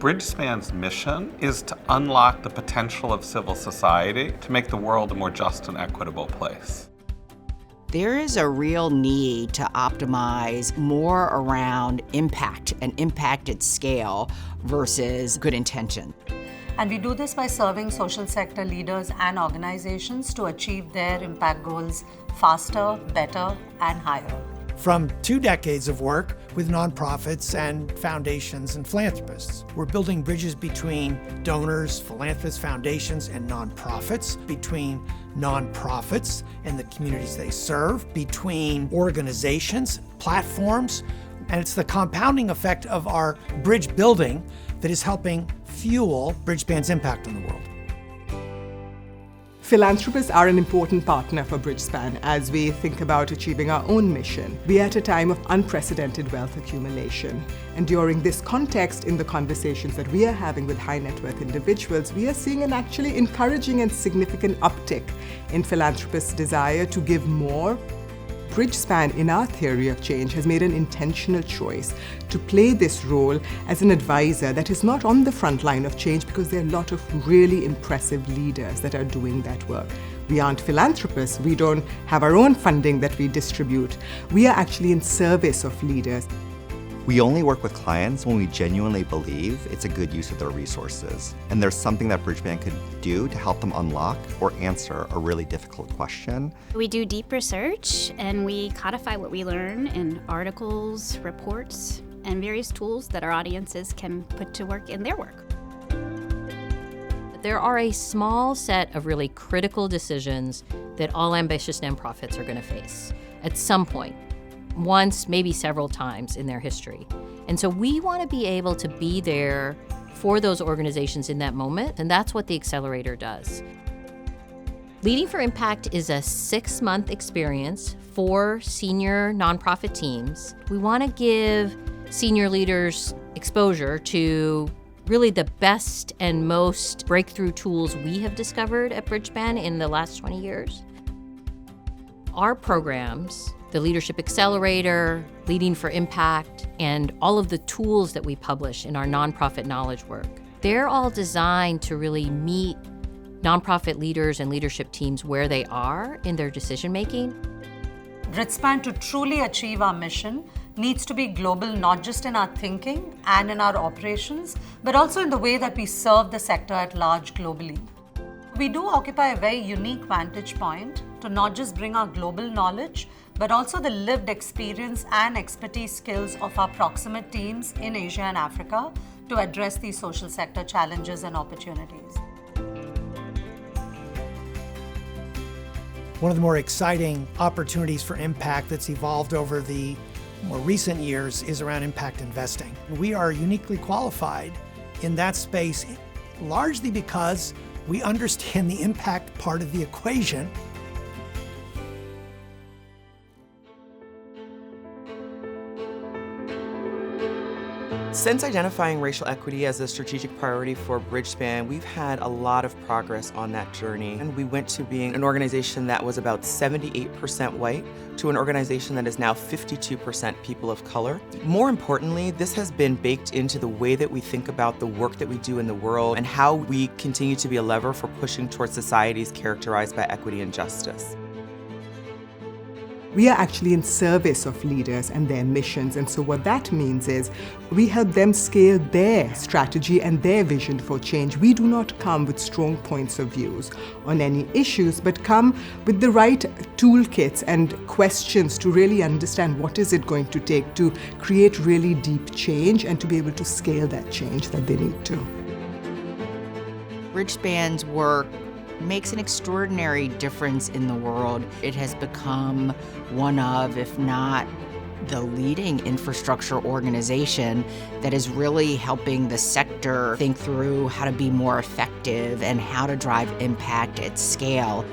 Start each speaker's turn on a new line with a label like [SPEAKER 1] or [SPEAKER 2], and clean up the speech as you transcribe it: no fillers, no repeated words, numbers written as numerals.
[SPEAKER 1] Bridgespan's mission is to unlock the potential of civil society to make the world a more just and equitable place.
[SPEAKER 2] There is a real need to optimize more around impact and impact at scale versus good intention.
[SPEAKER 3] And we do this by serving social sector leaders and organizations to achieve their impact goals faster, better, and higher.
[SPEAKER 4] From 2 decades of work with nonprofits and foundations and philanthropists, we're building bridges between donors, philanthropists, foundations, and nonprofits, between nonprofits and the communities they serve, between organizations, platforms, and it's the compounding effect of our bridge building that is helping fuel Bridgespan's impact on the world.
[SPEAKER 5] Philanthropists are an important partner for Bridgespan as we think about achieving our own mission. We are at a time of unprecedented wealth accumulation. And during this context, in the conversations that we are having with high net worth individuals, we are seeing an actually encouraging and significant uptick in philanthropists' desire to give more. Bridgespan, in our theory of change, has made an intentional choice to play this role as an advisor that is not on the front line of change because there are a lot of really impressive leaders that are doing that work. We aren't philanthropists. We don't have our own funding that we distribute. We are actually in service of leaders.
[SPEAKER 6] We only work with clients when we genuinely believe it's a good use of their resources, and there's something that Bridgespan could do to help them unlock or answer a really difficult question.
[SPEAKER 7] We do deep research and we codify what we learn in articles, reports, and various tools that our audiences can put to work in their work.
[SPEAKER 8] There are a small set of really critical decisions that all ambitious nonprofits are going to face at some point. Once, maybe several times in their history. And so we want to be able to be there for those organizations in that moment, and that's what the Accelerator does. Leading for Impact is a 6-month experience for senior nonprofit teams. We want to give senior leaders exposure to really the best and most breakthrough tools we have discovered at Bridgespan in the last 20 years. Our programs, the Leadership Accelerator, Leading for Impact, and all of the tools that we publish in our nonprofit knowledge work, they're all designed to really meet nonprofit leaders and leadership teams where they are in their decision making.
[SPEAKER 3] Bridgespan, to truly achieve our mission, needs to be global not just in our thinking and in our operations, but also in the way that we serve the sector at large globally. We do occupy a very unique vantage point to not just bring our global knowledge, but also the lived experience and expertise skills of our proximate teams in Asia and Africa to address these social sector challenges and opportunities.
[SPEAKER 4] One of the more exciting opportunities for impact that's evolved over the more recent years is around impact investing. We are uniquely qualified in that space, largely because we understand the impact part of the equation.
[SPEAKER 9] Since identifying racial equity as a strategic priority for Bridgespan, we've had a lot of progress on that journey. And we went to being an organization that was about 78% white to an organization that is now 52% people of color. More importantly, this has been baked into the way that we think about the work that we do in the world and how we continue to be a lever for pushing towards societies characterized by equity and justice.
[SPEAKER 5] We are actually in service of leaders and their missions, and so what that means is we help them scale their strategy and their vision for change. We do not come with strong points of views on any issues, but come with the right toolkits and questions to really understand what is it going to take to create really deep change and to be able to scale that change that they need to.
[SPEAKER 2] Bridgespan's work makes an extraordinary difference in the world. It has become one of, if not the leading infrastructure organization that is really helping the sector think through how to be more effective and how to drive impact at scale.